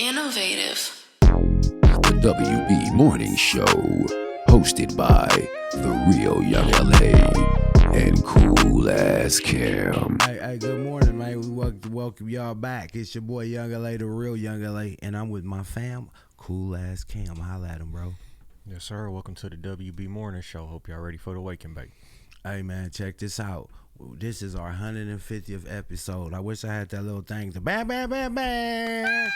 Innovative. The WB Morning Show, hosted by the real Young LA and Cool Ass Cam. Hey, good morning, man. We welcome y'all back. It's your boy Young LA, the real Young LA, and I'm with my fam, Cool Ass Cam. Holla at him, bro. Yes, sir. Welcome to the WB Morning Show. Hope y'all ready for the wake and bake. Hey, man, check this out. This is our 150th episode. I wish I had that little thing to bam, bam, bam, bam.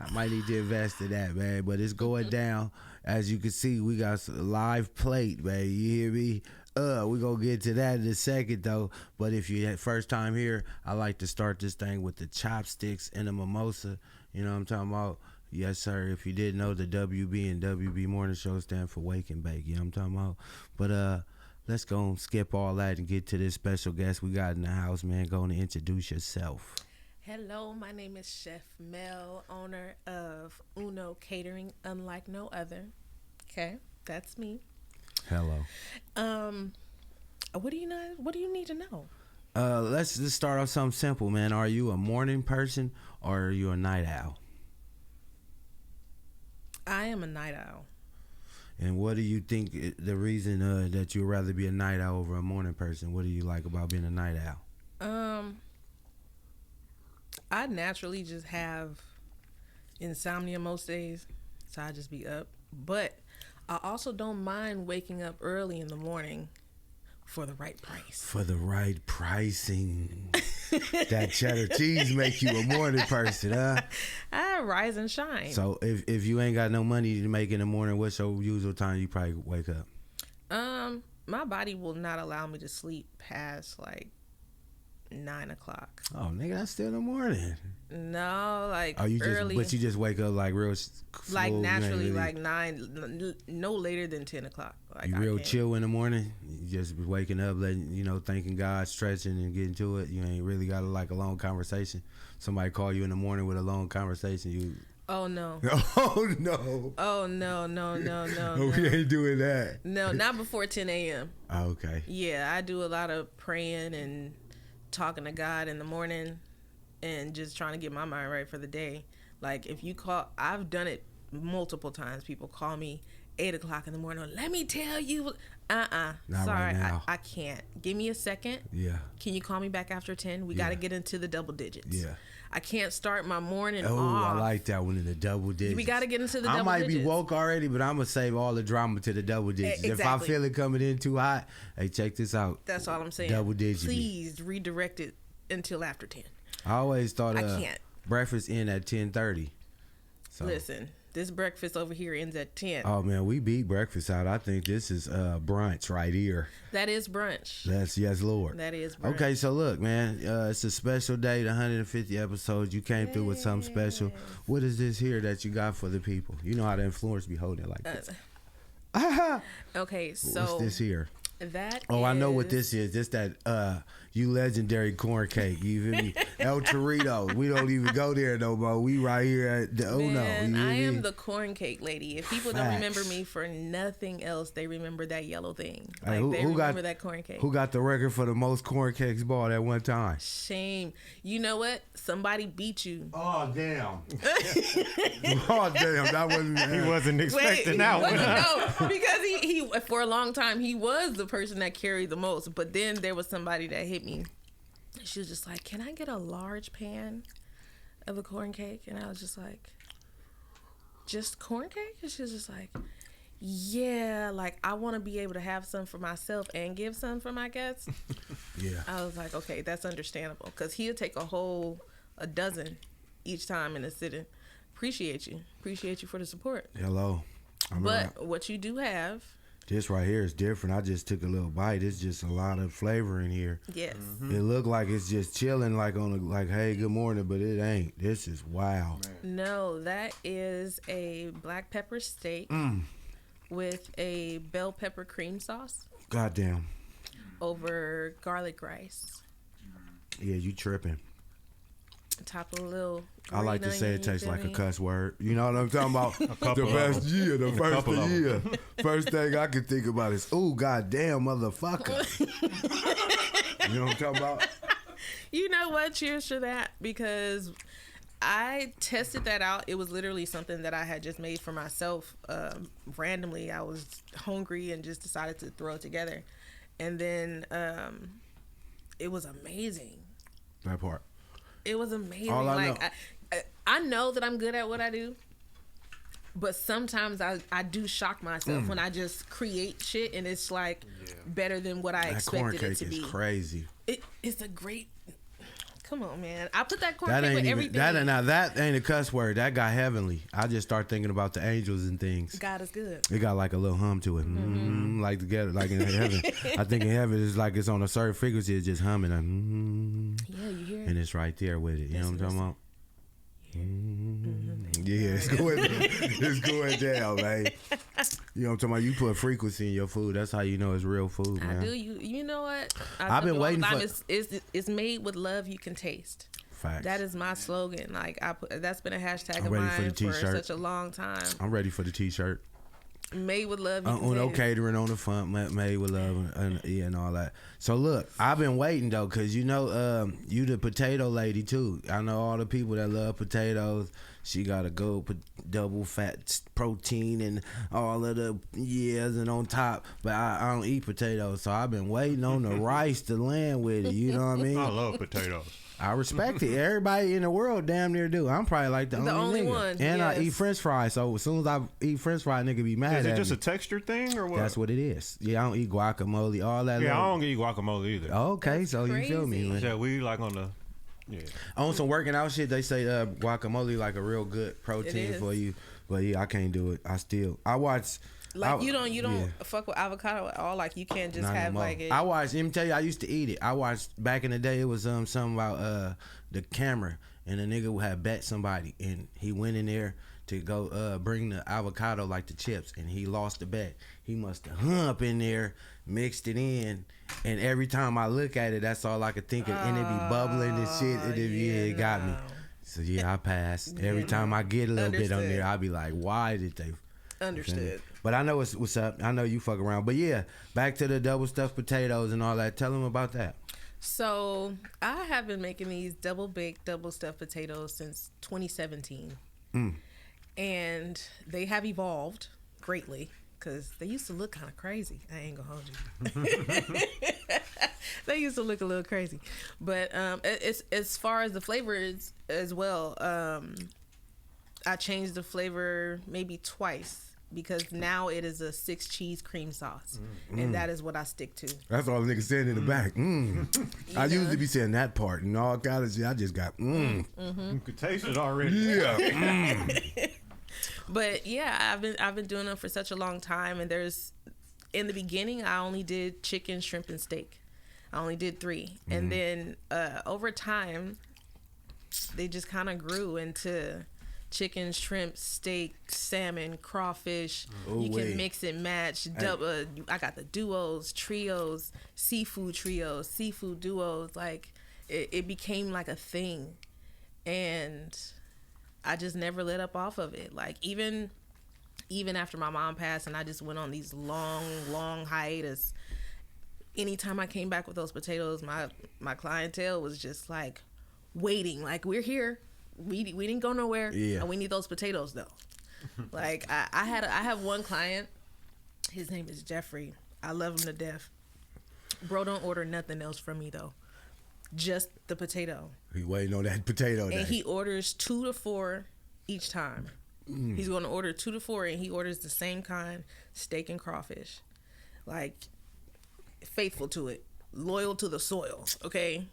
I might need to invest in that, man, but it's going down. As you can see, we got a live plate, man. You hear me? We're going to get to that in a second, though. But if you're first time here, I like to start this thing with the chopsticks and the mimosa. You know what I'm talking about? Yes, sir. If you didn't know, the WB and WB Morning Show stand for Wake and Bake. You know what I'm talking about? But let's go and skip all that and get to this special guest we got in the house, man. Go and introduce yourself. Hello, my name is Chef MEL, owner of CATERING, unlike no other. Okay, that's me. Hello. What do you need to know? Let's just start off something simple, man. Are you a morning person or are you a night owl? I am a night owl. And what do you think the reason that you'd rather be a night owl over a morning person? What do you like about being a night owl? I naturally just have insomnia most days, so I just be up. But I also don't mind waking up early in the morning for the right price. For the right pricing. That cheddar cheese make you a morning person, huh? I rise and shine. So if you ain't got no money to make in the morning, what's your usual time you probably wake up? My body will not allow me to sleep past like 9 o'clock. Oh, nigga, that's still in the morning. No, like early. But you just wake up like real slow, like naturally, really, like 9, no later than 10 o'clock. Like you real chill in the morning. You just be waking up, thanking God, stretching and getting to it. You ain't really got a long conversation. Somebody call you in the morning with a long conversation. You. Oh no. Oh no. Oh no. We ain't doing that. No, not before 10 a.m. Oh, okay. Yeah, I do a lot of praying and talking to God in the morning and just trying to get my mind right for the day. Like if you call, I've done it multiple times. People call me 8 o'clock in the morning. Let me tell you. Not sorry, right now. I can't. Give me a second. Yeah. Can you call me back after 10? We got to get into the double digits. Yeah. I can't start my morning off. I like that one in the double digits. We got to get into the double digits. I might be woke already, but I'm going to save all the drama to the double digits. Exactly. If I feel it coming in too hot, hey, check this out. That's all I'm saying. Double digits. Please redirect it until after 10. I always thought I can't. Breakfast in at 10:30. So. Listen, this breakfast over here ends at 10. Oh, man, we beat breakfast out. I think this is brunch right here. That is brunch. Yes, Lord. That is brunch. Okay, so look, man, it's a special day, the 150 episodes. You came through with something special. What is this here that you got for the people? You know how the influence be holding it like this. Okay, so. What's this here? That I know what this is. This that you legendary corn cake. You feel me? El Torito. We don't even go there no more. We right here at the Man, I am the corn cake lady. If people don't remember me for nothing else, they remember that yellow thing. Like hey, they remember that corn cake. Who got the record for the most corn cakes bought at one time? Shame. You know what? Somebody beat you. Oh damn. Oh damn. That wasn't. He wasn't expecting that one. No, because he for a long time he was the person that carried the most, but then there was somebody that hit me. She was just like, "Can I get a large pan of a corn cake?" And I was just like, "Just corn cake?" And she was just like, "Yeah, like I want to be able to have some for myself and give some for my guests." Yeah. I was like, "Okay, that's understandable," because he'll take a dozen each time in a sitting. Appreciate you for the support. Hello. But what you do have. This right here is different. I just took a little bite. It's just a lot of flavor in here. Yes. Mm-hmm. It looked like it's just chilling, like hey, good morning, but it ain't. This is wow. No, that is a black pepper steak with a bell pepper cream sauce. Goddamn. Over garlic rice. Yeah, you tripping. Top of a little. I like to say it tastes like a cuss word. You know what I'm talking about? The first year. First thing I can think about is, ooh, goddamn, motherfucker. You know what I'm talking about? You know what? Cheers to that, because I tested that out. It was literally something that I had just made for myself. Randomly, I was hungry and just decided to throw it together, and then it was amazing. That part. It was amazing. All I know. I know that I'm good at what I do, but sometimes I do shock myself when I just create shit and it's like better than what I expected it to be. That corn cake is crazy. It's a great. Come on, man! I put that corn That cake ain't with even everything. that ain't a cuss word. That got heavenly. I just start thinking about the angels and things. God is good. It got like a little hum to it, like together, like in heaven. I think in heaven it's like it's on a certain frequency. It's just humming, Yeah, you hear it. and it's right there with it. You know what I'm talking about? Yeah, it's going down, man. You know what I'm talking about? You put frequency in your food. That's how you know it's real food, man. I do. You know what? I've been waiting for. It's made with love. You can taste. Facts. That is my slogan. Like that's been a hashtag I'm of ready mine for the for t-shirt. such a long time. I'm ready for the t-shirt. Made with love. You can On no taste. catering on the front, made with love, and all that. So look, I've been waiting though, cause you know, you the potato lady too. I know all the people that love potatoes. She gotta go double fat protein and all of the and on top. But I don't eat potatoes, so I've been waiting on the rice to land with it. You know what I mean? I love potatoes. I respect it. Everybody in the world damn near do. I'm probably like the only nigga. one. And I yes. eat French fries. So as soon as I eat French fry, nigga be mad Is at it just me. a texture thing or what? That's what it is. Yeah, I don't eat guacamole, all that. Yeah, little- I don't eat guacamole either. Okay, That's so you feel me? crazy. Man. Yeah, we like on the. Yeah. On some working out shit, they say guacamole like a real good protein is. for you. But yeah, I can't do it. I watch. Like you don't fuck with avocado at all. Like you can't just Not no have more. like it. I watched. Let me tell you, I used to eat it. I watched back in the day. It was something about the camera, and the nigga had bet somebody, and he went in there to go bring the avocado like the chips, and he lost the bet. He must have hung up in there, mixed it in, and every time I look at it, that's all I could think of, and it be bubbling and shit. And it got me. So yeah, I passed. Every time I get a little bit on there, I be like, why did they? Understood. But I know what's up. I know you fuck around. But yeah, back to the double stuffed potatoes and all that. Tell them about that. So I have been making these double baked, double stuffed potatoes since 2017, and they have evolved greatly because they used to look kind of crazy. I ain't gonna hold you. They used to look a little crazy, but it's as far as the flavors as well. I changed the flavor maybe twice. Because now it is a 6 cheese cream sauce, and that is what I stick to. That's all the niggas saying in the back. I usually be saying that part and all kind of shit. I just got You could taste it already. Yeah. But yeah, I've been doing them for such a long time, and in the beginning I only did chicken, shrimp, and steak. I only did 3, and then over time they just kind of grew into chicken, shrimp, steak, salmon, crawfish. You can mix and match. I got the duos, trios, seafood duos. Like it became like a thing, and I just never let up off of it. Like even after my mom passed, and I just went on these long hiatus. Anytime I came back with those potatoes, my clientele was just like waiting. Like, we're here. We didn't go nowhere. Yeah. And we need those potatoes though. Like I have one client. His name is Jeffrey. I love him to death. Bro, don't order nothing else from me though. Just the potato. He waiting on that potato. And he orders 2 to 4 each time. He's going to order 2 to 4, and he orders the same kind, steak and crawfish. Like, faithful to it, loyal to the soil. Okay.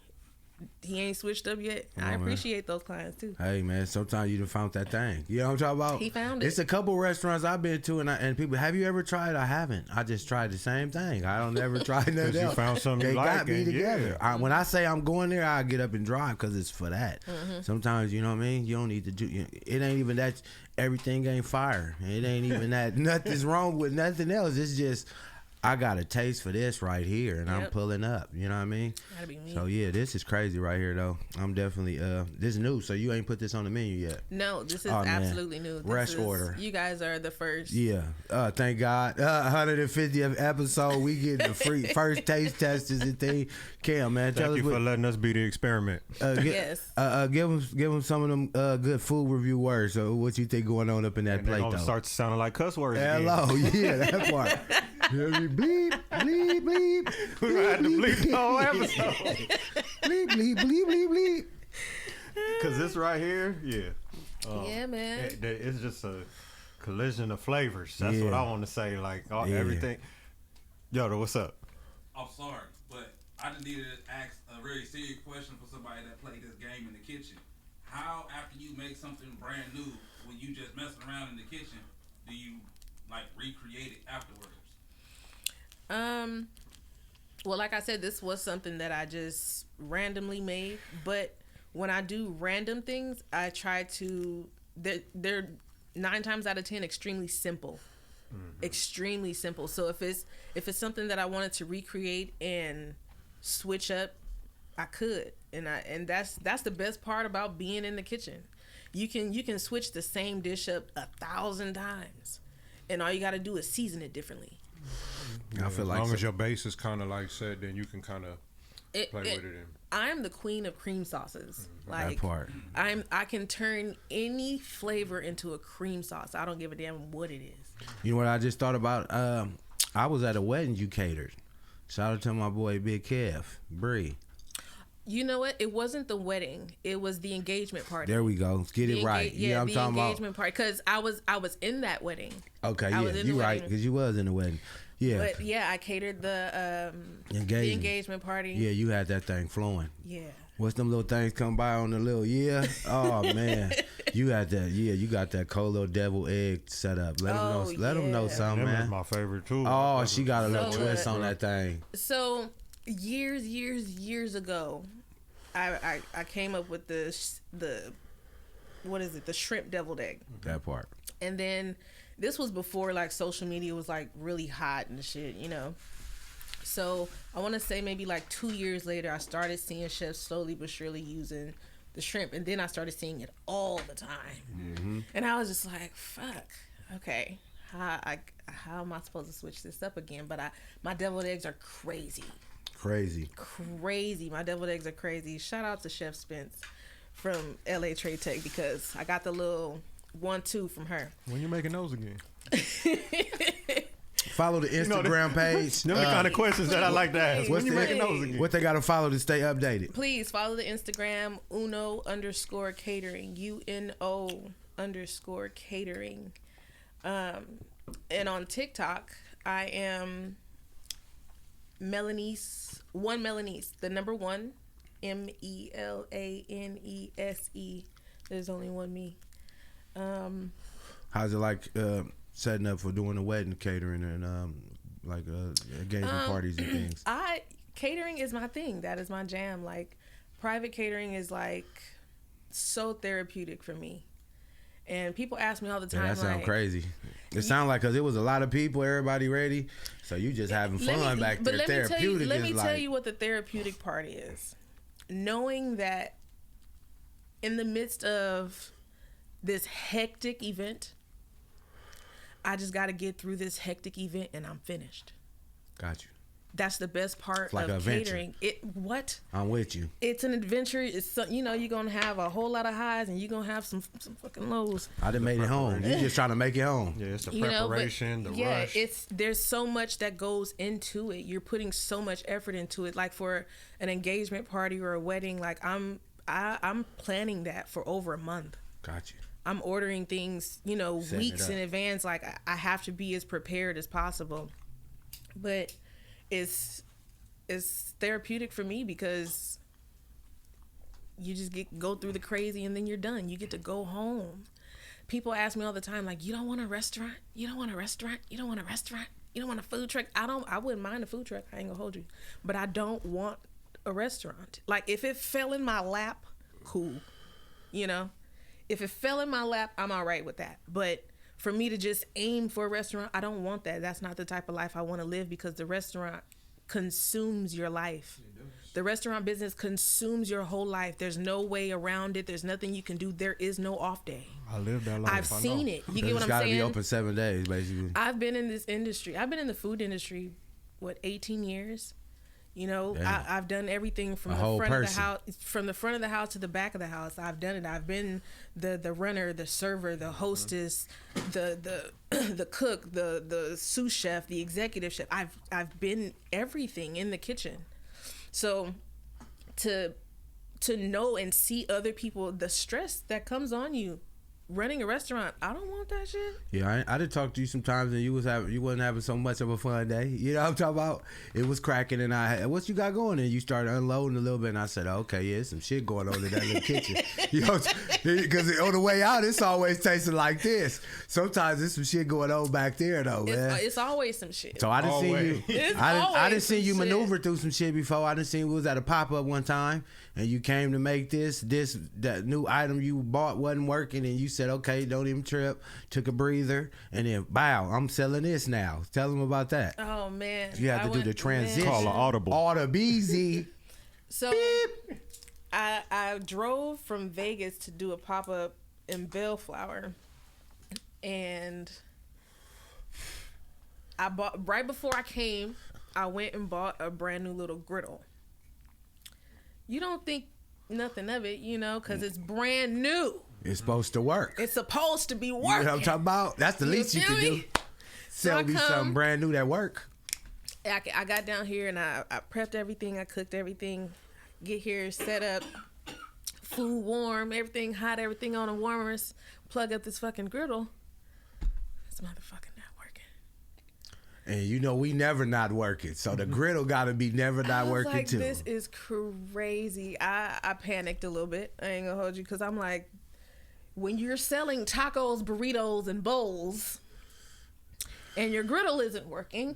He ain't switched up yet. I appreciate those clients too. Hey man, sometimes you done found that thing. You know what I'm talking about? He found it. It's a couple restaurants I've been to, and people, have you ever tried? I haven't. I just tried the same thing. I don't ever try nothing You else. found something they you got like, me and together. yeah. When I say I'm going there, I get up and drive because it's for that. Sometimes, you know what I mean. You don't need to do. It ain't even that. Everything ain't fire. It ain't even that. Nothing's wrong with nothing else. It's just I got a taste for this right here, and I'm Yep. pulling up. You know what I mean? Gotta be me. So yeah, this is crazy right here though. I'm definitely this is new. So you ain't put this on the menu yet? No, this is Oh, man. absolutely new. This Rush is, order. You guys are the first. Yeah. Thank God. 150th episode. We get the free first taste testers and thing. Cam, man, tell Thank us you what. for letting us be the experiment. Yes. Give them some of them good food review words. So what you think going on up in that And then plate all though? starts sounding like cuss words. again. Hello, yeah, that part. Bleep, bleep, bleep. We gonna have to bleep the whole episode. Bleep, bleep, bleep, bleep, bleep. Cause this right here, yeah. Yeah, man. It's just a collision of flavors. That's what Yeah. I want to say. Like Yeah. everything. Yoda, what's up? I'm sorry, but I just needed to ask a very serious question for somebody that played this game in the kitchen. How, after you make something brand new, when you just messing around in the kitchen, do you like recreate it afterwards? Well, like I said, this was something that I just randomly made. But when I do random things, I try to. They're 9 times out of 10 extremely simple. Extremely simple. So if it's something that I wanted to recreate and switch up, I could. And that's the best part about being in the kitchen. You can switch the same dish up 1,000 times, and all you got to do is season it differently. I feel as like long as your base is kind of like said, then you can kind of play with it. And I'm the queen of cream sauces. that Like part. I can turn any flavor into a cream sauce. I don't give a damn what it is. You know what I just thought about? I was at a wedding you catered. Shout out to my boy Big Kev, Bree. You know what? It wasn't the wedding. It was the engagement party. There we go. Get it right. Yeah, I'm the talking engagement party. Because I was in that wedding. Okay, I was yeah, in the you right, wedding. because you was in the wedding. Yeah, But yeah, I catered the Engagement. engagement party. yeah, you had that thing flowing. Yeah. What's them little things come by on the little Oh man, you got that. Yeah, you got that cold little devil egg set up. Let them know. Oh, Let them know yeah. something, Them is man. my favorite too. Oh, she got a little So twist good. on that thing. So years ago, I came up with the what is it? The shrimp deviled egg. That part. And then this was before like social media was like really hot and shit, you know. So I want to say maybe like 2 years later, I started seeing chefs slowly but surely using the shrimp, and then I started seeing it all the time. And I was just like, fuck, okay, how am I supposed to switch this up again? But my deviled eggs are crazy. My deviled eggs are crazy. Shout out to Chef Spence from LA Trade Tech, because I got the little 1-2 from her. When you making those again? Follow the Instagram page. Them the kind of questions that I like to ask. What's When you the- making those again? What they got to follow to stay updated? Please follow the Instagram Uno_catering, UNO_catering. And on TikTok, I am Melanese, the number 1, MELANESE. There's only one me. How's it like setting up for doing a wedding catering and engagement parties and things? Catering is my thing. That is my jam. Like, private catering is like so therapeutic for me. And people ask me all the time, Yeah, that sounds like, crazy. It sounds like, because it was a lot of people, everybody ready, so you just having fun back there. Therapeutic let me is tell like, you what the therapeutic part is. Knowing that in the midst of this hectic event, I just got to get through this hectic event and I'm finished. got you. That's the best part like of an adventure. catering. I'm with you. It's an adventure. It's you're gonna have a whole lot of highs and you're gonna have some fucking lows. I done made it home. You just trying to make it home. Yeah, it's the You know, but preparation, the yeah, rush. there's so much that goes into it. You're putting so much effort into it. Like for an engagement party or a wedding, like I'm planning that for over a month. Got you. I'm ordering things, Setting weeks it in up. advance. Like I have to be as prepared as possible. But it's therapeutic for me because you just go through the crazy and then you're done. You get to go home. People ask me all the time, like, you don't want a restaurant? You don't want a restaurant? You don't want a restaurant? You don't want a food truck? I wouldn't mind a food truck. I ain't gonna hold you. But I don't want a restaurant. Like, if it fell in my lap, cool. If it fell in my lap, I'm all right with that. But for me to just aim for a restaurant, I don't want that. That's not the type of life I want to live, because the restaurant consumes your life. The restaurant business consumes your whole life. There's no way around it. There's nothing you can do. There is no off day. I live that life. I've seen it. You get what I'm saying? It's got to be open 7 days, basically. I've been in this industry. I've been in the food industry, 18 years? You know, I've done everything from the front of the house, to the back of the house. I've done it. I've been the runner, the server, the hostess, the cook, the sous chef, the executive chef. I've been everything in the kitchen. So to know and see other people, the stress that comes on you running a restaurant, I don't want that shit. Yeah, I did talk to you sometimes, and you wasn't having so much of a fun day. You know what I'm talking about? It was cracking, and what you got going? And you started unloading a little bit, and I said, okay, yeah, there's some shit going on in that little kitchen. You know, because on the way out, it's always tasting like this. Sometimes there's some shit going on back there, though, man. It's always some shit. So I done seen you. I done seen you some maneuver through some shit before. I done seen we was at a pop up one time, and you came to make that new item you bought wasn't working, and you said, okay, don't even trip. Took a breather, and then bow, I'm selling this now. Tell them about that. Oh man, you have to do the transition. Call an audible. Audible. So I drove from Vegas to do a pop up in Bellflower, and I bought right before I came. I went and bought a brand new little griddle. You don't think nothing of it, you know, because it's brand new. It's supposed to work. It's supposed to be working. You know what I'm talking about? That's the least you can do. Sell me something brand new that work. I got down here and I prepped everything. I cooked everything. Get here, set up, food warm, everything hot, everything on the warmers. Plug up this fucking griddle. This motherfucking not working. And you know we never not working, so the griddle got to be never not working like, too. This is crazy. I panicked a little bit. I ain't gonna hold you, because I'm like, when you're selling tacos, burritos, and bowls, and your griddle isn't working,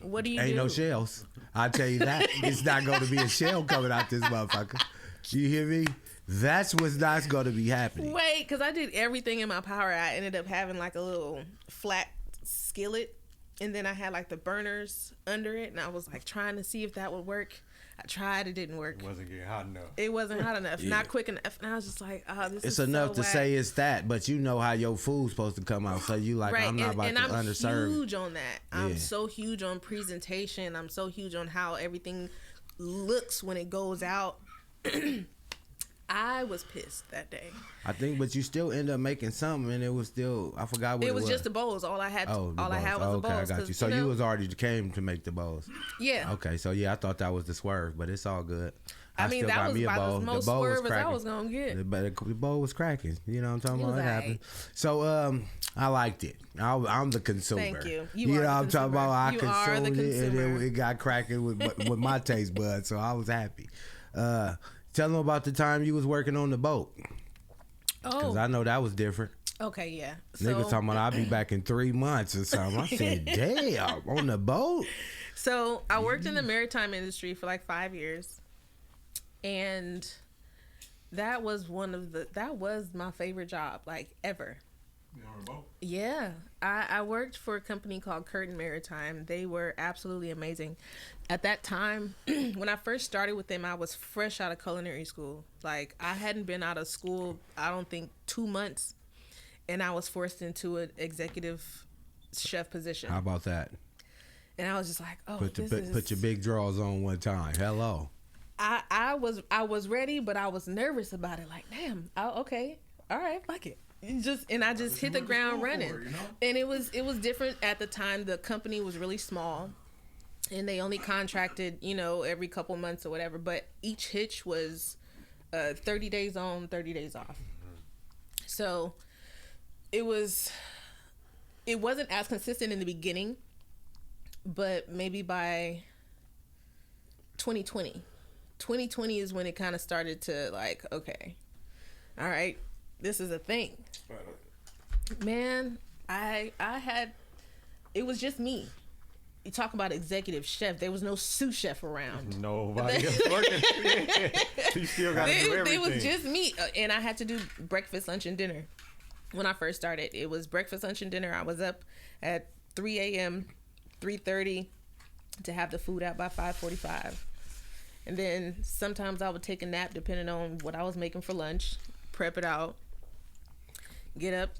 what do you do? Ain't no shells. I'll tell you that. It's not going to be a shell coming out this motherfucker. You hear me? That's what's not going to be happening. Wait, because I did everything in my power. I ended up having like a little flat skillet, and then I had like the burners under it, and I was like trying to see if that would work. I tried, it didn't work. It wasn't getting hot enough. It wasn't hot enough, not quick enough. And I was just like, oh, this is It's enough so to whack. say it's that, but you know how your food's supposed to come out. So you like, right. I'm not about to underserve. I'm huge on that. I'm so huge on presentation. I'm so huge on how everything looks when it goes out. I was pissed that day. I think, but you still end up making something, and it was still, I forgot what it was. It was just the bowls. All I had. Oh, all I had was the bowls. Okay, I got you. So you was already came to make the bowls. Yeah. Okay, so yeah, I thought that was the swerve, but it's all good. I mean, still that got was me a about bowl. the most bowl was swerve as I cracking. was gonna get. But the bowl was cracking. You know what I'm talking about? It was happened. So I liked it. I'm the consumer. Thank you. You know what I'm talking about? I consumed it, and consumer. it got cracking with my taste buds. So I was happy. Tell them about the time you was working on the boat. Because I know that was different. Okay, yeah. Niggas talking about I'll be back in 3 months or something. I said, damn, on the boat? So I worked in the maritime industry for like 5 years. And that was my favorite job, like, ever. Yeah. I worked for a company called Curtin Maritime. They were absolutely amazing. At that time, when I first started with them, I was fresh out of culinary school. Like, I hadn't been out of school, I don't think, 2 months. And I was forced into an executive chef position. How about that? And I was just like, oh, Put your big drawers on one time. Hello. I was ready, but I was nervous about it. Like, damn, okay, all right, fuck it. I just hit the ground running. And it was different at the time. The company was really small, and they only contracted, every couple months or whatever. But each hitch was 30 days on, 30 days off. So it wasn't as consistent in the beginning, but maybe by 2020 is when it kind of started to, like, okay, all right, this is a thing. Man, I had, it was just me. You talk about executive chef, there was no sous chef around. Nobody else working. You still got to do everything. It was just me, and I had to do breakfast, lunch, and dinner. when I first started. It was breakfast, lunch, and dinner. I was up at 3 a.m., 3:30 to have the food out by 5:45. And then sometimes I would take a nap depending on what I was making for lunch, prep it out, get up,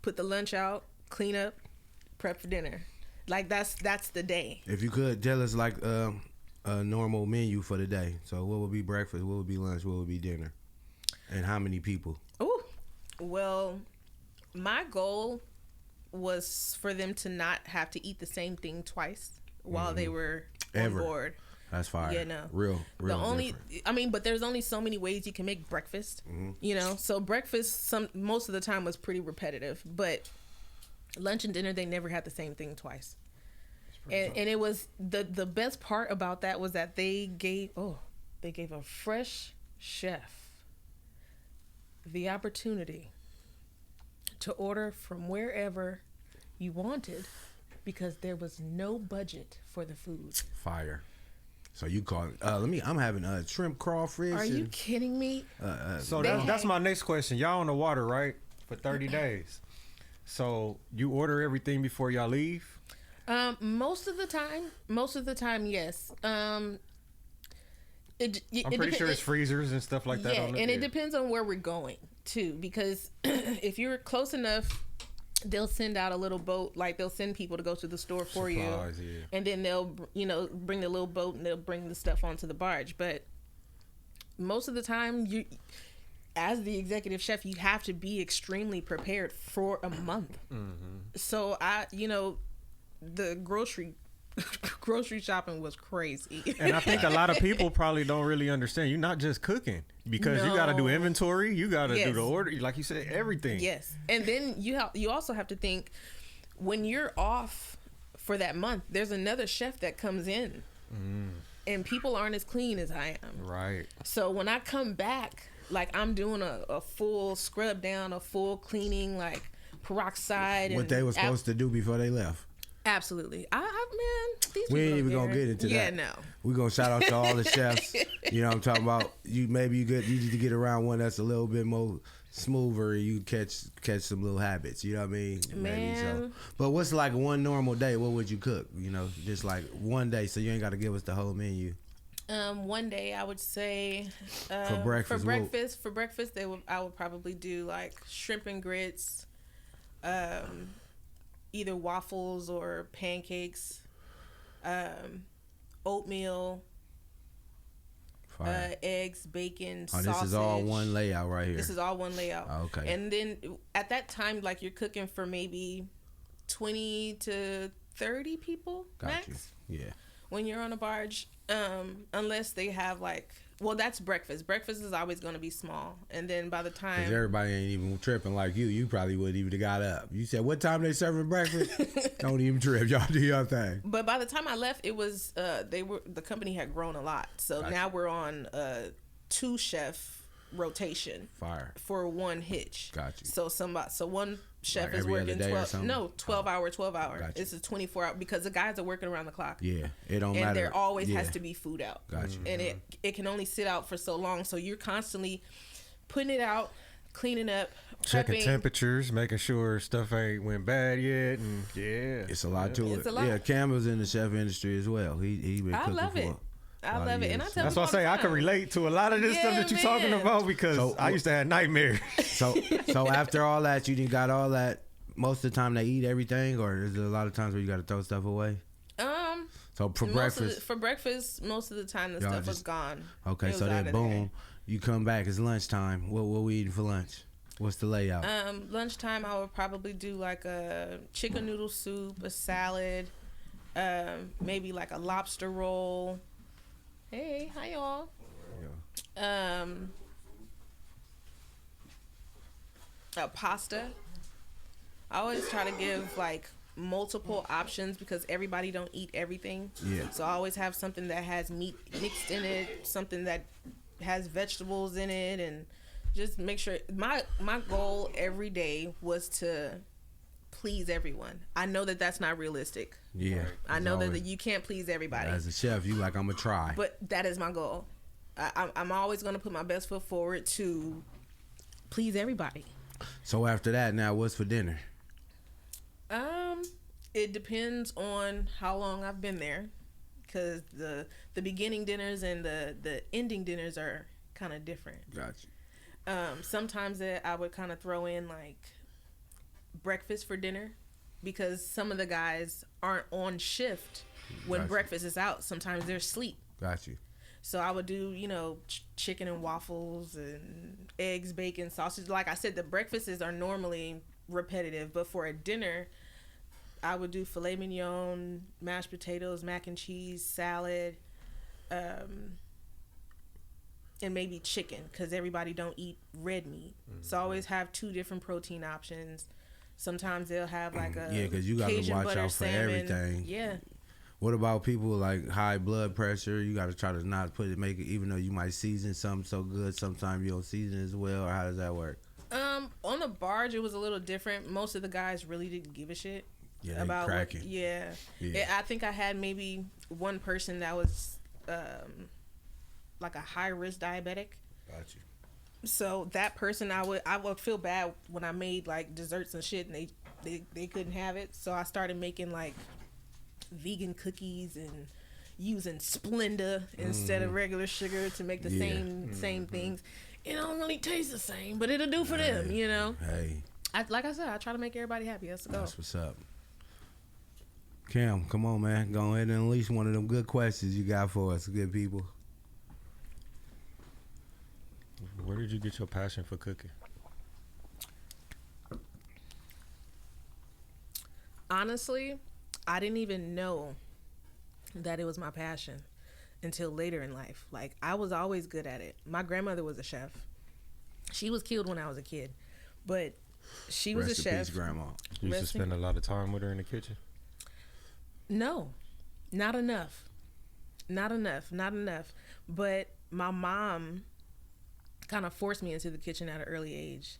put the lunch out, clean up, prep for dinner. Like that's the day. If you could tell us like a normal menu for the day. So what would be breakfast? What would be lunch? What would be dinner? And how many people? Oh, well, my goal was for them to not have to eat the same thing twice while they were on board. That's fire. Yeah, no. Real The only, different. but there's only so many ways you can make breakfast, you know? So breakfast, most of the time was pretty repetitive, but lunch and dinner, they never had the same thing twice. And it was, the best part about that was that they gave a fresh chef the opportunity to order from wherever you wanted because there was no budget for the food. Fire. So you call it, I'm having a shrimp crawfish. Are you kidding me? So that's my next question. Y'all on the water, right? For 30 days. So you order everything before y'all leave? Most of the time, yes. I'm pretty sure it's freezers and stuff like that. Yeah, and it depends on where we're going too, because if you're close enough, they'll send out a little boat. Like they'll send people to go to the store for you, and then they'll bring the little boat and they'll bring the stuff onto the barge. But most of the time, you, as the executive chef, you have to be extremely prepared for a month. So the grocery shopping was crazy. And I think a lot of people probably don't really understand. You're not just cooking because you got to do inventory. You got to do the order. Like you said, everything. Yes. And then you also have to think when you're off for that month, there's another chef that comes in and people aren't as clean as I am. Right. So when I come back, like I'm doing a full scrub down, a full cleaning, like peroxide. What they were supposed to do before they left. Absolutely. Man, these We ain't people even don't gonna care. get into that. Yeah, no. We're gonna shout out to all the chefs. You know what I'm talking about? You need to get around one that's a little bit more smoother and you catch some little habits. You know what I mean? Maybe so. Man. But what's like one normal day? What would you cook? You know, just like one day, so you ain't gotta give us the whole menu. One day I would say For breakfast, I would probably do like shrimp and grits, either waffles or pancakes, oatmeal, eggs, bacon, sausage. This is all one layout right here. This is all one layout. Oh, okay. And then at that time, like you're cooking for maybe 20 to 30 people max. Yeah. When you're on a barge, unless they have that's breakfast. Breakfast is always going to be small. And then by the time... Because everybody ain't even tripping like you. You probably wouldn't even have got up. You said, what time they serving breakfast? Don't even trip. Y'all do your thing. But by the time I left, it was, the company had grown a lot. So now we're on a 2-chef rotation. Fire. For one hitch. Got you. So one chef Like is every working other day or something? 12 hour. Gotcha. This is 24 hour because the guys are working around the clock. Yeah, it don't matter. And there always has to be food out. Gotcha. And it can only sit out for so long. So you're constantly putting it out, cleaning up, checking prepping. temperatures, making sure stuff ain't went bad yet, and it's a lot to It's it. a lot. Yeah, Cam was in the chef industry as well. He been I cooking love for it. I love it. And I tell that's them why I say I can relate to a lot of this stuff that you're talking about because I used to have nightmares. So after all that, you didn't got all that. Most of the time they eat everything, or is there a lot of times where you got to throw stuff away? So for breakfast, most of the time the stuff was gone. Okay, so then boom, you come back. It's lunchtime. What we eating for lunch? What's the layout? Lunchtime, I would probably do like a chicken noodle soup, a salad, maybe like a lobster roll. Hey, hi y'all. A pasta. I always try to give like multiple options because everybody don't eat everything. Yeah. So I always have something that has meat mixed in it, something that has vegetables in it, and just make sure my goal every day was to please everyone. I know that that's not realistic. Yeah. I know that you can't please everybody. As a chef, you like, I'm gonna try. But that is my goal. I'm always gonna put my best foot forward to please everybody. So after that, now what's for dinner? It depends on how long I've been there, because the beginning dinners and the ending dinners are kind of different. Gotcha. Sometimes I would kind of throw in like breakfast for dinner, because some of the guys aren't on shift when breakfast is out. Sometimes they're asleep. Got you. So I would do, chicken and waffles and eggs, bacon, sausage. Like I said, the breakfasts are normally repetitive, but for a dinner, I would do filet mignon, mashed potatoes, mac and cheese, salad, and maybe chicken, because everybody don't eat red meat. So I always have 2 different protein options. Sometimes they'll have like a because you got to Cajun watch butter out for salmon. everything. Yeah. What about people like high blood pressure? You got to try to not make it, even though you might season something so good, sometimes you don't season as well, or how does that work? On the barge, it was a little different. Most of the guys really didn't give a shit. Yeah, about cracking. I think I had maybe one person that was like a high risk diabetic. Got you. So that person, I would feel bad when I made like desserts and shit, and they couldn't have it. So I started making like vegan cookies and using Splenda instead of regular sugar to make the same things. It don't really taste the same, but it'll do for them, Hey, like I said, I try to make everybody happy. Let's go. That's what's up. Cam, come on, man. Go ahead and unleash one of them good questions you got for us, good people. Where did you get your passion for cooking? Honestly, I didn't even know that it was my passion until later in life. Like, I was always good at it. My grandmother was a chef. She was killed when I was a kid, but she was Rest a in chef. peace, Grandma. You used to spend a lot of time with her in the kitchen? No, not enough. Not enough. But my mom kind of forced me into the kitchen at an early age.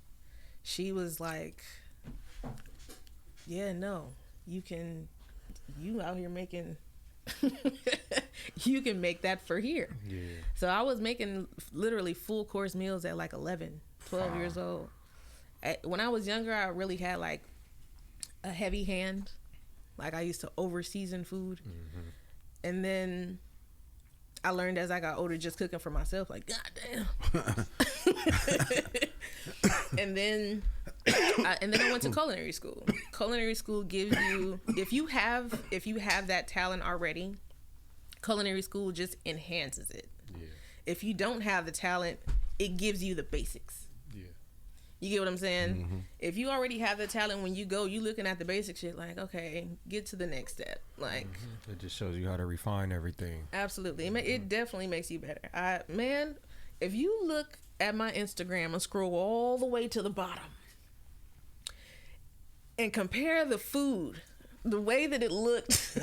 She was like, yeah, no, you out here making, you can make that for here. Yeah. So I was making literally full course meals at like 11, 12 years old. When I was younger, I really had like a heavy hand. Like, I used to over season food. Mm-hmm. And then I learned as I got older, just cooking for myself, like, goddamn. and then I went to culinary school. Culinary school gives you, if you have that talent already, culinary school just enhances it. Yeah. If you don't have the talent, it gives you the basics. You get what I'm saying? Mm-hmm. If you already have the talent, when you go, you looking at the basic shit like, okay, get to the next step. Like, it just shows you how to refine everything. Absolutely. It definitely makes you better. Man, if you look at my Instagram and scroll all the way to the bottom and compare the food, the way that it looked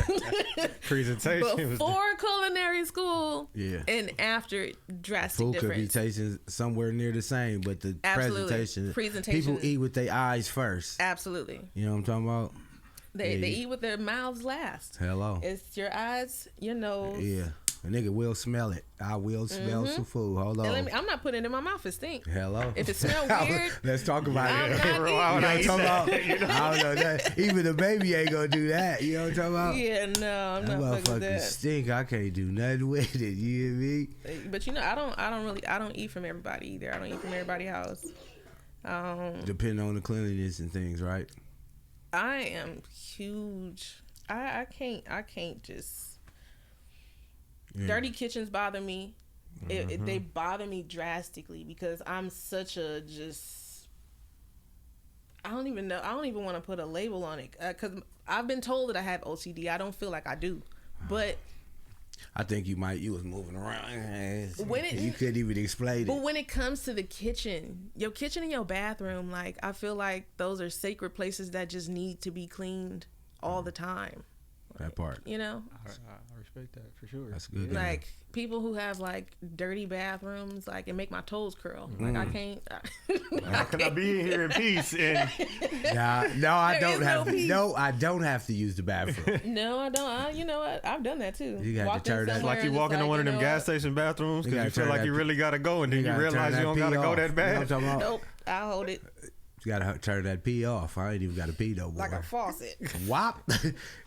presentation before culinary school, and after, drastic food difference. Could be tasting somewhere near the same, but the presentation, people eat with their eyes first. Absolutely. You know what I'm talking about? They eat with their mouths last. Hello. It's your eyes, your nose. Yeah. A nigga will smell it. I will smell some food. Hold on. I'm not putting it in my mouth. It stink. Hello. If it smells weird, let's talk about I'm it. not talking about, I don't know that. Even the baby ain't gonna do that. You know what I'm talking about? Yeah, no, I'm not fucking with that. Stink. I can't do nothing with it. You hear me? But I don't eat from everybody either. I don't eat from everybody's house. Depending on the cleanliness and things, right? I am huge. I can't just. Yeah. Dirty kitchens bother me. They bother me drastically because I'm such a I don't even want to put a label on it because I've been told that I have OCD. I don't feel like I do, but I think you was moving around. You couldn't even explain it. But when it comes to the kitchen, your kitchen and your bathroom, like, I feel like those are sacred places that just need to be cleaned all the time. That part. You know? I respect that for sure. That's good. Like, people who have, like, dirty bathrooms, like, it make my toes curl. Like, I can't. How can I be here in peace? And I don't have to use the bathroom. No, I don't. You know what? I've done that, too. You got to turn that. It's like you walk into one of them gas station bathrooms because you feel like you really got to go, and then you realize you don't got to go that bad. Nope. I'll hold it. You gotta turn that pee off. I ain't even got to pee no more. Like a faucet. Whop.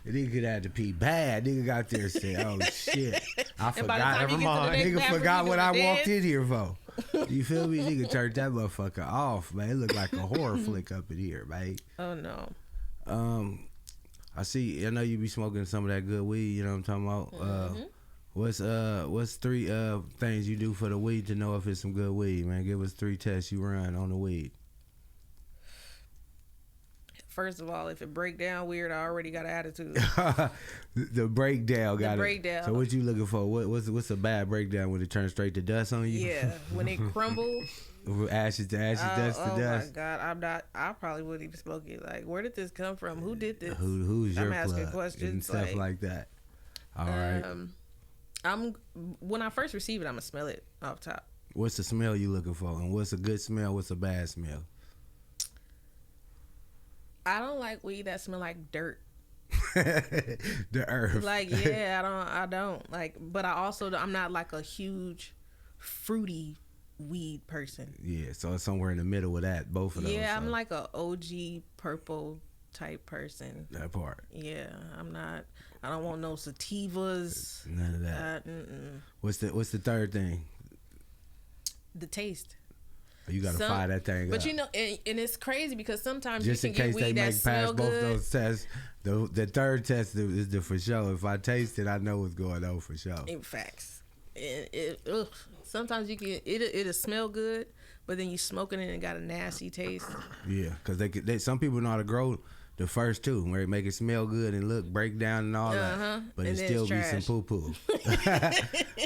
Nigga had to pee bad. Nigga got there and said, "Oh shit, I forgot." Never mind. Nigga forgot what I walked in here for. You feel me? Nigga turned that motherfucker off, man. It looked like a horror flick up in here, man. Oh no. I see. I know you be smoking some of that good weed. You know what I'm talking about. What's 3 things you do for the weed to know if it's some good weed, man? Give us 3 tests you run on the weed. First of all, if it break down weird, I already got an attitude. The breakdown got it. Breakdown. So what you looking for? What's a bad breakdown when it turns straight to dust on you? Yeah, when it crumble. Ashes to ashes, dust to dust. Oh my God, I probably wouldn't even smoke it. Like, where did this come from? Who did this? Who's your I'm asking plug questions and stuff like that. All right. When I first receive it, I'm gonna smell it off top. What's the smell you looking for? And what's a good smell? What's a bad smell? I don't like weed that smell like dirt. The earth. Like, yeah, I don't like, but I'm not like a huge fruity weed person. Yeah, so it's somewhere in the middle of that, both of those. Yeah, I'm so. like a OG purple type person. That part. Yeah, I'm not. I don't want no sativas. None of that. What's the third thing? The taste. You gotta fire that thing but up. you know, and it's crazy because sometimes just you in can case get they weed that make smell past both good. those tests, the third test is the for sure. If I taste it, I know what's going on for sure. In facts, sometimes you can it'll smell good, but then you smoking it and it got a nasty taste. Yeah, because some people know how to grow the first 2 where it make it smell good and look break down and all that, but it still be some poo poo.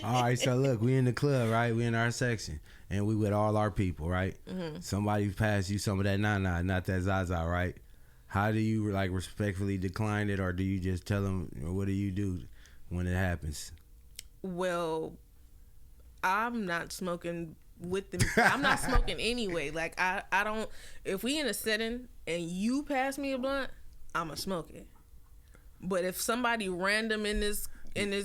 All right, so look, we in the club, right? We in our section. And we with all our people, right? Mm-hmm. Somebody pass you some of that nah, not that Zaza, right? How do you like respectfully decline it, or do you just tell them? Or what do you do when it happens? Well, I'm not smoking with them. I'm not smoking anyway. Like I don't. If we in a setting and you pass me a blunt, I'ma smoke it. But if somebody random in this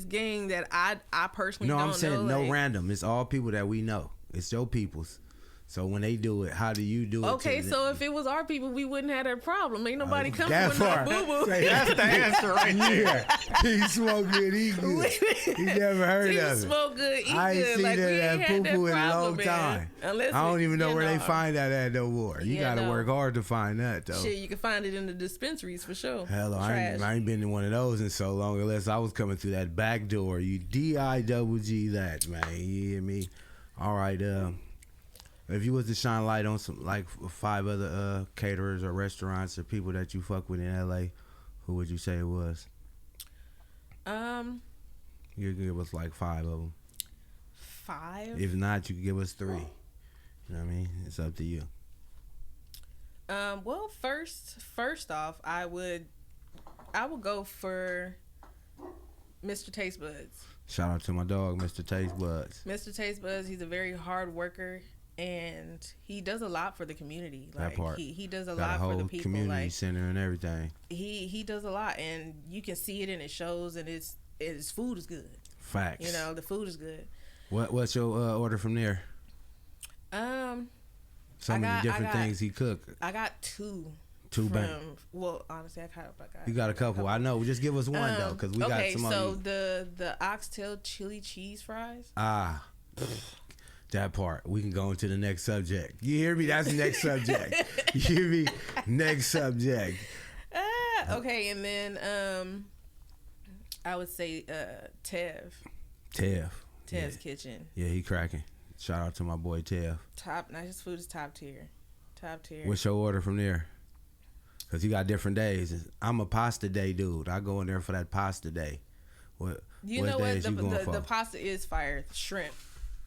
gang that I personally don't know, I'm saying like, no random. It's all people that we know. It's your people's. So when they do it, how do you do it? Okay, so if it was our people, we wouldn't have that problem. Ain't nobody coming with no boo-boo. That's the answer right there. He smoke good, he good. He never heard of it. He smoke good, eat good. I ain't seen like, that poo-poo in a long time. Unless I don't even know where they find that at no more. You gotta work hard to find that though. Shit, you can find it in the dispensaries for sure. Hell, I ain't been in one of those in so long unless I was coming through that back door. You D-I-double-G that, man. You hear me? All right, if you was to shine light on some like 5 other caterers or restaurants or people that you fuck with in LA, who would you say it was? You could give us like 5 of them. 5? If not, you could give us 3. You know what I mean? It's up to you. Well, first off, I would go for Mr. Taste Buds. Shout out to my dog, Mr. Taste Buds. Mr. Taste Buds, he's a very hard worker, and he does a lot for the community. Like, that part. He does a Got lot for the people. Community like, center and everything. He does a lot, and you can see it in his shows, and his food is good. Facts. You know, the food is good. What's your order from there? So many different things he cooked. I got 2. Well, honestly, I got. You got a couple. I know. Just give us one though, because we got some. Okay, so the oxtail chili cheese fries. That part. We can go into the next subject. You hear me? That's the next subject. You hear me? Next subject. Okay, and then I would say Tev's Kitchen. Yeah, he cracking. Shout out to my boy Tev. His food is top tier. What's your order from there? Because you got different days. I'm a pasta day dude. I go in there for that pasta day. What days you going for? The pasta is fire. Shrimp.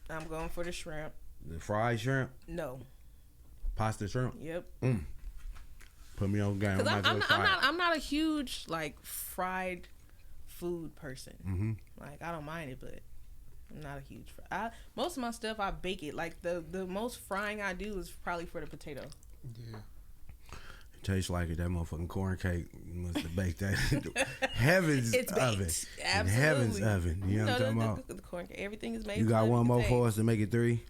I'm going for the shrimp. The fried shrimp? No. Pasta shrimp? Yep. Put me on game. I'm not a huge like fried food person. Mm-hmm. Like I don't mind it, but I'm not a huge most of my stuff I bake it. Like the most frying I do is probably for the potato. Yeah. Tastes like it. That motherfucking corn cake must have baked that heaven's oven. Absolutely. Heaven's oven. You know what I'm talking about? The corn cake. Everything is made. You got one more for us to make it 3?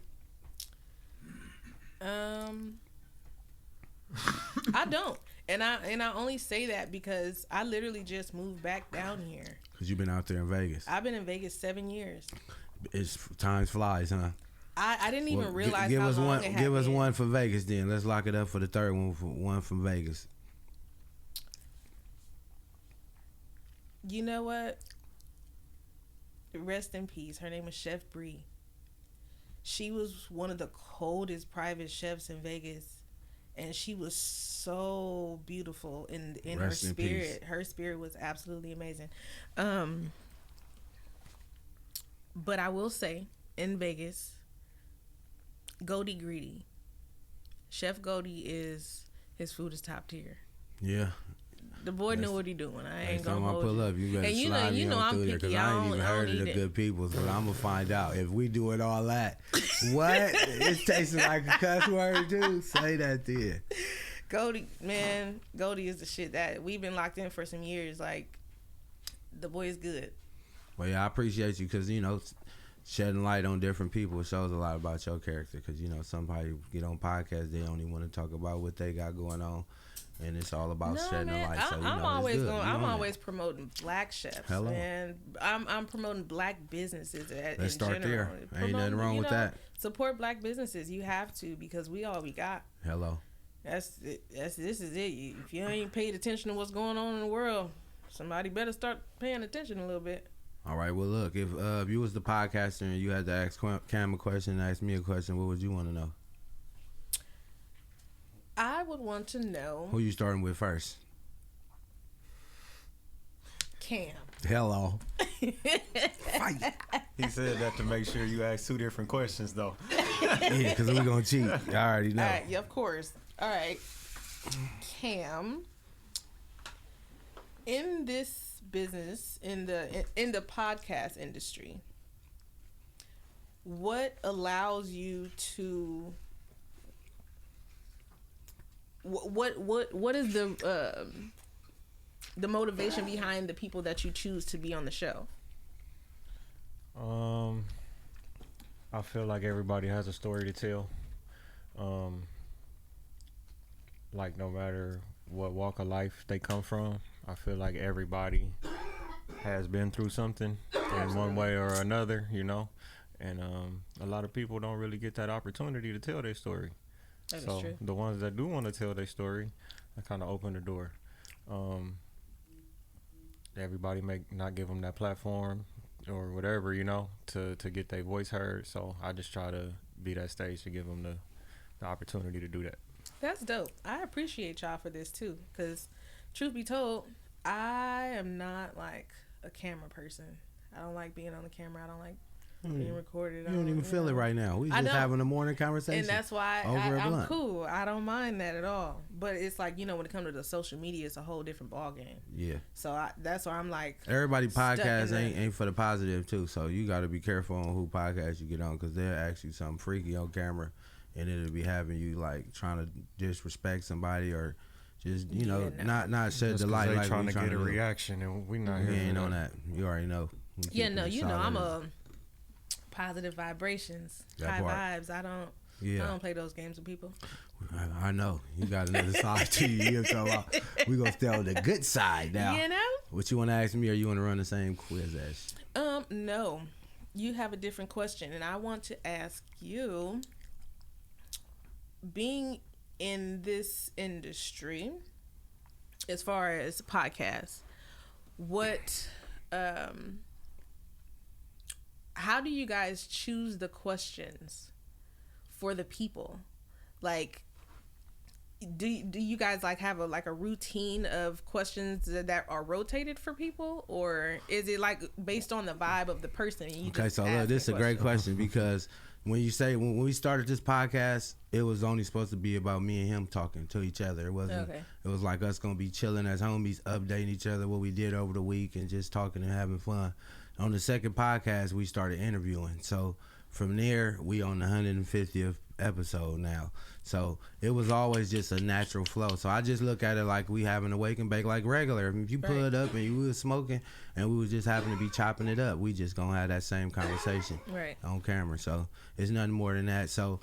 I don't. And I only say that because I literally just moved back down here. Cause you've been out there in Vegas. I've been in Vegas 7 years. It's time flies, huh? I didn't even realize give how us long one. it had Give us been. one for Vegas, then. Let's lock it up for the third one from Vegas. You know what? Rest in peace. Her name was Chef Bree. She was one of the coldest private chefs in Vegas, and she was so beautiful in her spirit. Her spirit was absolutely amazing. But I will say, in Vegas, Goldie Greedy. Chef Goldie his food is top tier. Yeah. The boy knew what he doing. I ain't gonna hold pull up. You better slide me on through here, because I ain't even heard of the good peoples. But I'm gonna find out if we doing all that. What? It's tasting like a cuss word too. Say that there. Goldie is the shit that we've been locked in for some years. Like, the boy is good. Well, yeah, I appreciate you, because shedding light on different people shows a lot about your character. Because somebody get on podcasts, they only want to talk about what they got going on. And it's all about shedding the light. So, I'm always promoting black chefs. Hello. And I'm promoting black businesses. Let's start general. there. Ain't nothing wrong with that. Support black businesses. You have to, because we all we got. Hello. This is it. If you ain't paid attention to what's going on in the world, somebody better start paying attention a little bit. All right. Well, look, if you was the podcaster and you had to ask Cam a question and ask me a question, what would you want to know? I would want to know. Who you starting with first? Cam. Hello. Fight. He said that to make sure you ask 2 different questions, though. Yeah, because we're going to cheat. I already know. All right, yeah, of course. All right. Cam, in this business, in the podcast industry, what allows you to... What is the motivation behind the people that you choose to be on the show? I feel like everybody has a story to tell. Like, no matter what walk of life they come from, I feel like everybody has been through something in one way or another, and a lot of people don't really get that opportunity to tell their story. That so is true. The ones that do want to tell their story, I kind of open the door. Everybody may not give them that platform or whatever, to get their voice heard. So I just try to be that stage to give them the opportunity to do that. That's dope. I appreciate y'all for this too, because truth be told, I am not like a camera person. I don't like being on the camera. I don't like being recorded. You don't even feel it right now. We just having a morning conversation. And that's why I'm cool. I don't mind that at all. But it's like, when it comes to the social media, it's a whole different ballgame. Yeah. So that's why I'm like... Everybody podcast ain't for the positive, too. So you got to be careful on who podcast you get on, because they'll ask you something freaky on camera, and it'll be having you, like, trying to disrespect somebody or... Just, not shed the light like trying we to get a reaction, and we not here. We ain't on that. You already know. Yeah, no, I'm a positive vibrations, high vibes. I don't play those games with people. I know. You got another side to you. So we going to stay on the good side now. What you want to ask me, or you want to run the same quiz as? No. You have a different question, and I want to ask you, being in this industry, as far as podcasts, how do you guys choose the questions for the people? Like, do you guys like have a routine of questions that are rotated for people, or is it like based on the vibe of the person? Okay, so look, this is a great question, because when we started this podcast, it was only supposed to be about me and him talking to each other. It wasn't. Okay. It was like us gonna be chilling as homies, updating each other what we did over the week, and just talking and having fun. On the second podcast, we started interviewing. So from there, we on the 150th episode now. So it was always just a natural flow. So I just look at it like we having a wake and bake like regular. If you pull it up and we was smoking and we was just happen to be chopping it up, we just gonna have that same conversation on camera. So it's nothing more than that. So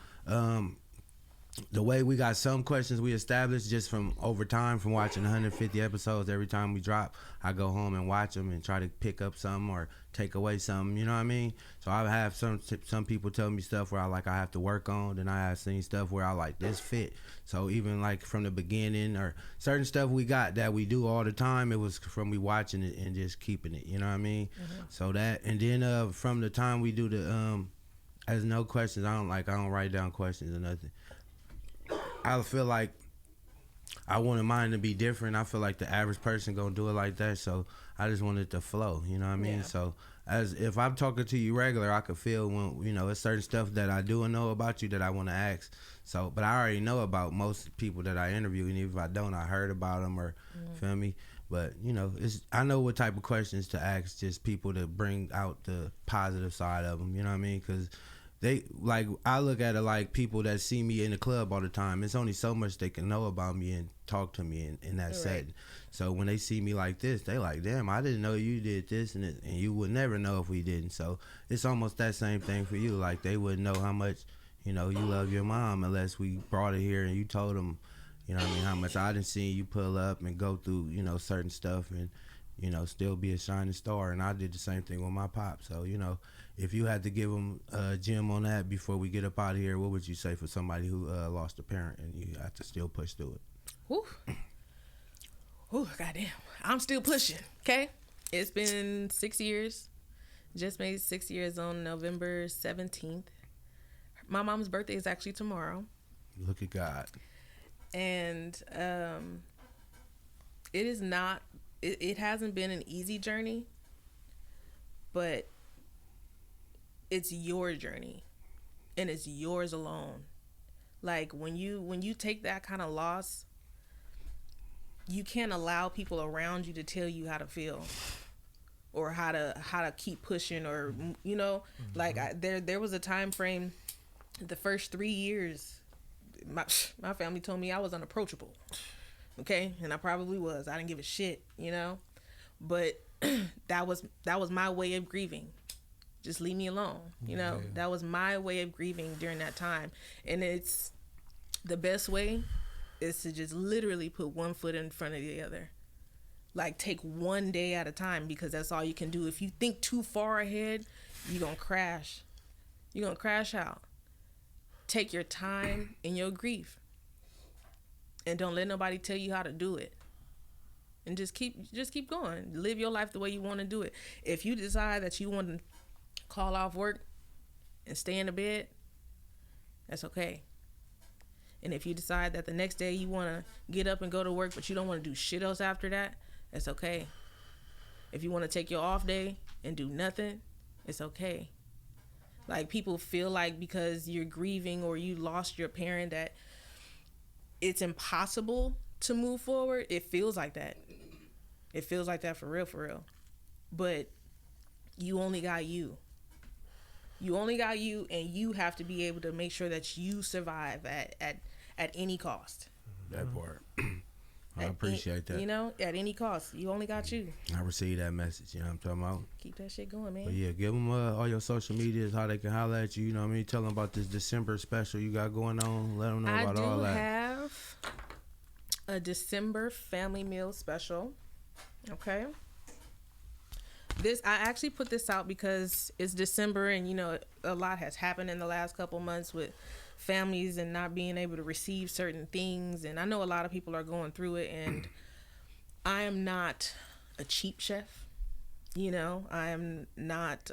the way we got some questions we established just from over time, from watching 150 episodes. Every time we drop, I go home and watch them and try to pick up something or take away something. You know what I mean? So I have some people tell me stuff where I have to work on. Then I have seen stuff where I like this fit. So even like from the beginning or certain stuff we got that we do all the time, it was from me watching it and just keeping it. You know what I mean? Mm-hmm. So that, and then from the time we do the as no questions, I don't write down questions or nothing. I feel like I wanted mine to be different. I feel like the average person gonna do it like that, so I just wanted to flow. You know what I mean? Yeah. So as if I'm talking to you regular, I could feel when it's certain stuff that I do know about you that I want to ask. So, but I already know about most people that I interview, and even if I don't, I heard about them or feel me. But I know what type of questions to ask, just people to bring out the positive side of them. You know what I mean? Because I look at it like people that see me in the club all the time. It's only so much they can know about me and talk to me in that setting. So when they see me like this, they like, damn, I didn't know you did this and you would never know if we didn't. So it's almost that same thing for you. Like they wouldn't know how much, you love your mom unless we brought it here and you told them, how much I didn't see you pull up and go through, certain stuff and, still be a shining star. And I did the same thing with my pop. So, if you had to give them a gem on that before we get up out of here, what would you say for somebody who lost a parent and you have to still push through it? Ooh, goddamn. I'm still pushing, okay? It's been 6 years. Just made 6 years on November 17th. My mom's birthday is actually tomorrow. Look at God. And it is not, it hasn't been an easy journey, but it's your journey and it's yours alone. Like when you take that kind of loss, you can't allow people around you to tell you how to feel or how to keep pushing or like there was a time frame, the first 3 years my family told me I was unapproachable, okay, and I probably was. I didn't give a shit, but that was my way of grieving. Just leave me alone, Yeah. That was my way of grieving during that time. And it's the best way is to just literally put one foot in front of the other. Like take one day at a time, because that's all you can do. If you think too far ahead, you're going to crash. You're going to crash out. Take your time in your grief. And don't let nobody tell you how to do it. And just keep going. Live your life the way you want to do it. If you decide that you want to call off work and stay in the bed, that's okay. And if you decide that the next day you want to get up and go to work, but you don't want to do shit else after that, that's okay. If you want to take your off day and do nothing, it's okay. Like people feel like because you're grieving or you lost your parent that it's impossible to move forward. It feels like that. It feels like that for real. But you only got you. You only got you, and you have to be able to make sure that you survive at any cost. That part. I appreciate that. At any cost. You only got you. I received that message, what I'm talking about? Keep that shit going, man. But yeah, give them all your social medias, how they can holler at you, what I mean? Tell them about this December special you got going on. Let them know about all that. I do have a December family meal special, okay? I actually put this out because it's December and, a lot has happened in the last couple months with families and not being able to receive certain things. And I know a lot of people are going through it, and I am not a cheap chef. I am not.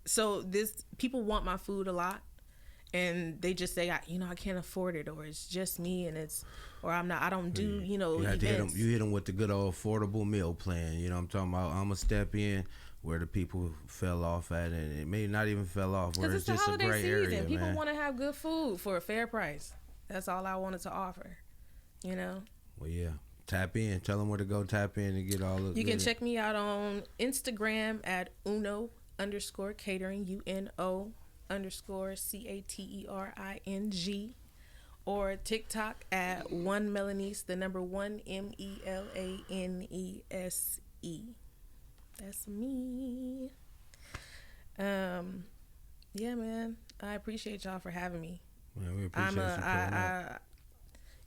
So people want my food a lot, and they just say, I can't afford it, or it's just me, and I don't do, events. You hit them with the good old affordable meal plan. You know what I'm talking about? I'm going to step in where the people fell off at, and it may not even fell off, where it's just a great area, man. People want to have good food for a fair price. That's all I wanted to offer, Well, yeah. Tap in. Tell them where to go tap in and get all of it. You can check me out on Instagram at uno_catering, UNO_CATERING, or TikTok at one Melanese, the number 1 MELANESE. That's me. Yeah, man. I appreciate y'all for having me. Man, we appreciate you pulling up.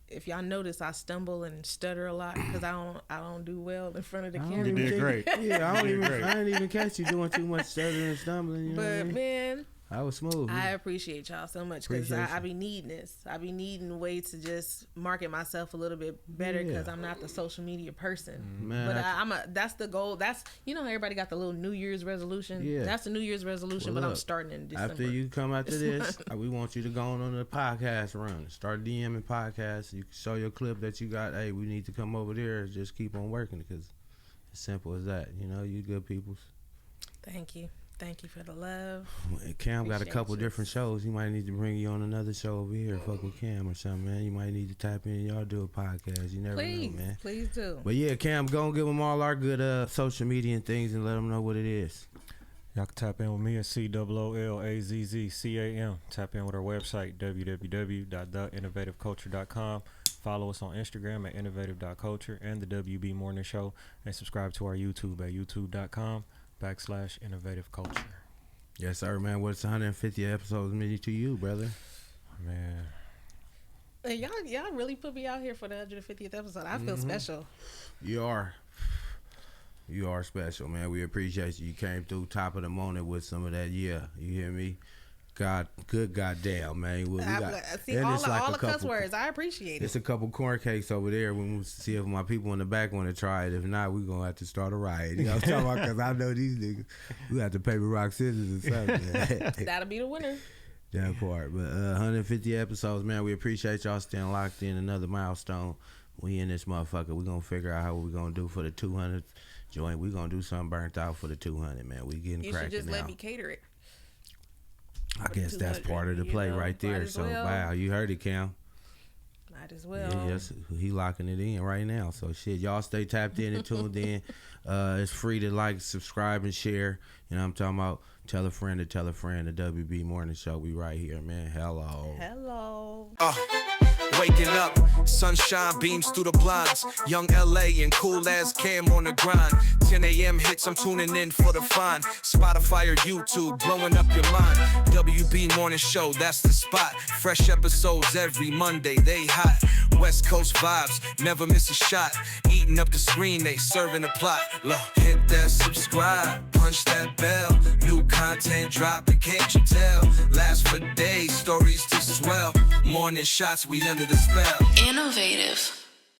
If y'all notice, I stumble and stutter a lot because I don't do well in front of the camera. You did great. Yeah, I didn't even catch you doing too much stuttering and stumbling. You know what I But mean? man, I was smooth. I appreciate y'all so much because Appreciate I you. be needing this. I be needing ways to just market myself a little bit better because Yeah. I'm not the social media person. Man, But that's the goal. That's everybody got the little New Year's resolution. Yeah. That's the New Year's resolution, Well, but I'm look, starting in December. after you come after this, we want you to go on the podcast run. Start DMing podcasts. You can show your clip that you got. Hey, we need to come over there. Just keep on working because it's simple as that. You know, you good peoples. Thank you. Thank you for the love. Cam got a Appreciate couple you. different shows. He might need to bring you on another show over here. Fuck with Cam or something, man. You might need to tap in. Y'all do a podcast. You never Please, know, man. please do. But yeah, Cam, go and give them all our good social media and things and let them know what it is. Y'all can tap in with me at COOLAZZCAM. Tap in with our website, www.theinnovativeculture.com. Follow us on Instagram at innovative.culture and the WB Morning Show. And subscribe to our YouTube at youtube.com/innovativeculture. Yes, sir, man. What's 150 episodes mean to you, brother? Man, Hey, y'all really put me out here for the 150th episode. I feel special. You are special, man. We appreciate you. You came through top of the morning with some of that. Yeah, you hear me? Good goddamn, man. Well, See all the cuss words. I appreciate it. It's a couple corn cakes over there. We see if my people in the back want to try it. If not, we're going to have to start a riot. You know what I'm talking about? Because I know these niggas. We have to paper, rock, scissors or something. That'll be the winner. That part. But 150 episodes, man. We appreciate y'all staying locked in. Another milestone. We in this motherfucker. We're going to figure out how we're going to do for the 200th joint. We're going to do something burnt out for the 200, man. We getting You cracking should just now. let me cater it. I guess that's 200, part of the play right might there. as So, well. wow, you heard it, Cam. Might as well. Yeah, yes, he locking it in right now. So shit, y'all stay tapped in and tuned in. It's free to like, subscribe, and share. You know what I'm talking about? Tell a friend to tell a friend. The WB Morning Show. We right here, man. Hello. Waking up, sunshine beams through the blinds. Young LA and cool ass Cam on the grind. 10 a.m. hits, I'm tuning in for the fun. Spotify or YouTube, blowing up your mind. WB Morning Show, that's the spot. Fresh episodes every Monday, they hot. West Coast vibes, never miss a shot. Eating up the screen, they serving the plot. Look, hit that subscribe, punch that bell. New content dropping, can't you tell? Last for days, stories to swell. Morning shots, we under the spell. Innovative.